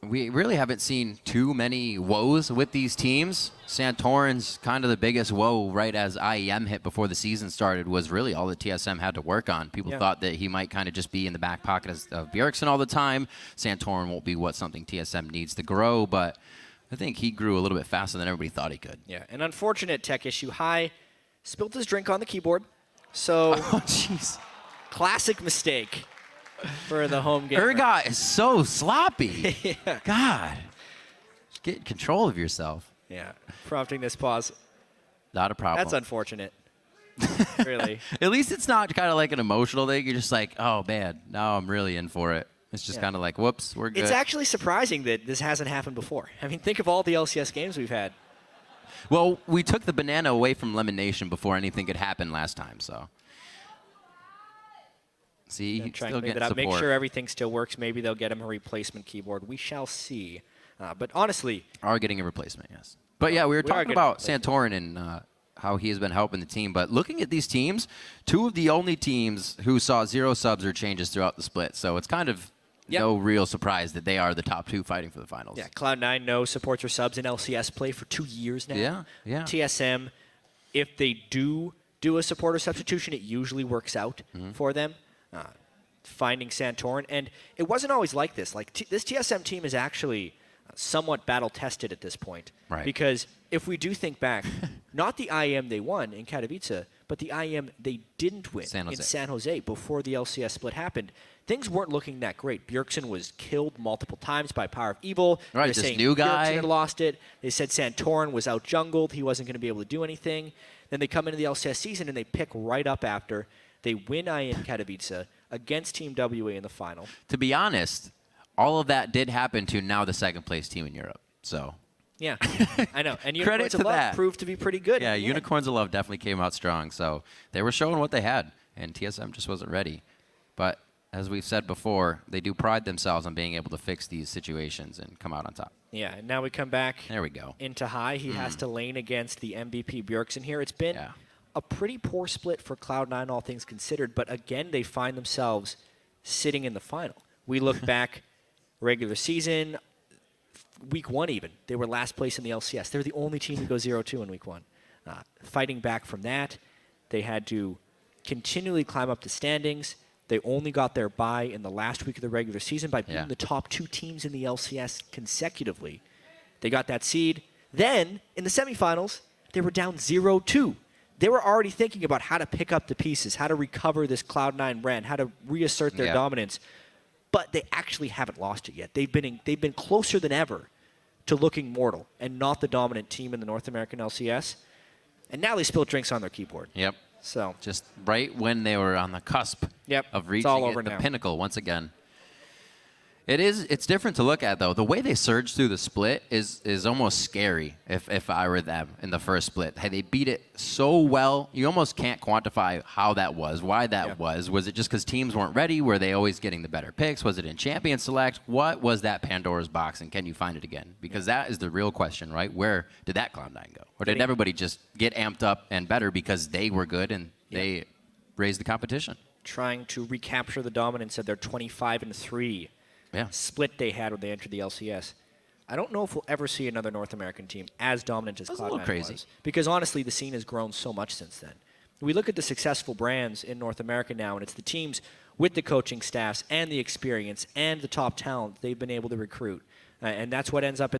we really haven't seen too many woes with these teams. Santorin's kind of the biggest woe right as IEM hit before the season started was really all that TSM had to work on. People thought that he might kind of just be in the back pocket of Bjergsen all the time. Santorin won't be something TSM needs to grow, but I think he grew a little bit faster than everybody thought he could. Yeah, an unfortunate tech issue. High spilled his drink on the keyboard, so jeez, classic mistake for the home game. Urgot is so sloppy. Yeah. God. Just get control of yourself. Yeah. Prompting this pause. Not a problem. That's unfortunate. Really. At least it's not kind of like an emotional thing. You're just like, oh, man, now I'm really in for it. It's just kind of like, whoops, we're good. It's actually surprising that this hasn't happened before. I mean, think of all the LCS games we've had. Well, we took the banana away from Lemon Nation before anything could happen last time, so. See, he's still getting support. Make sure everything still works. Maybe they'll get him a replacement keyboard. We shall see. But honestly, are getting a replacement, yes. But yeah, we were talking about Santorin and how he has been helping the team. But looking at these teams, two of the only teams who saw 0 subs or changes throughout the split. So it's kind of no real surprise that they are the top 2 fighting for the finals. Yeah, Cloud9 no supports or subs in LCS play for 2 years now. Yeah, yeah. TSM, if they do a supporter substitution, it usually works out for them. Finding Santorin, and it wasn't always like this. Like this TSM team is actually somewhat battle tested at this point, right? Because if we do think back, not the IEM they won in Katowice, but the IEM they didn't win in San Jose before the LCS split happened. Things weren't looking that great. Bjergsen was killed multiple times by Power of Evil. Right, this new guy. Bjergsen had lost it. They said Santorin was out jungled. He wasn't going to be able to do anything. Then they come into the LCS season and they pick right up after. They win IEM Katowice against Team WA in the final. To be honest, all of that did happen to now the second-place team in Europe. So, yeah, I know. And Unicorns of Love proved to be pretty good. Yeah, Unicorns of Love definitely came out strong. So they were showing what they had, and TSM just wasn't ready. But as we've said before, they do pride themselves on being able to fix these situations and come out on top. Yeah, and now we come back there we go. into High. He has to lane against the MVP Bjergsen here. It's been a pretty poor split for Cloud9, all things considered. But again, they find themselves sitting in the final. We look back, regular season, week 1 even. They were last place in the LCS. They're the only team to go 0-2 in week 1. Fighting back from that, they had to continually climb up the standings. They only got their bye in the last week of the regular season by beating the top 2 teams in the LCS consecutively. They got that seed. Then, in the semifinals, they were down 0-2. They were already thinking about how to pick up the pieces, how to recover this Cloud9 brand, how to reassert their dominance. But they actually haven't lost it yet. They've been closer than ever to looking mortal and not the dominant team in the North American LCS. And now they spilled drinks on their keyboard. Yep. So just right when they were on the cusp of reaching the pinnacle once again. It's different to look at, though. The way they surged through the split is almost scary if I were them in the first split. Hey, they beat it so well. You almost can't quantify how that was, why that was. Was it just because teams weren't ready? Were they always getting the better picks? Was it in Champion Select? What was that Pandora's box, and can you find it again? Because that is the real question, right? Where did that Cloud9 go? Or did everybody just get amped up and better because they were good and they raised the competition? Trying to recapture the dominance of their 25-3 split they had when they entered the LCS. I don't know if we'll ever see another North American team as dominant as Cloud9 was. Because honestly, the scene has grown so much since then. We look at the successful brands in North America now, and it's the teams with the coaching staffs and the experience and the top talent they've been able to recruit. And that's what ends up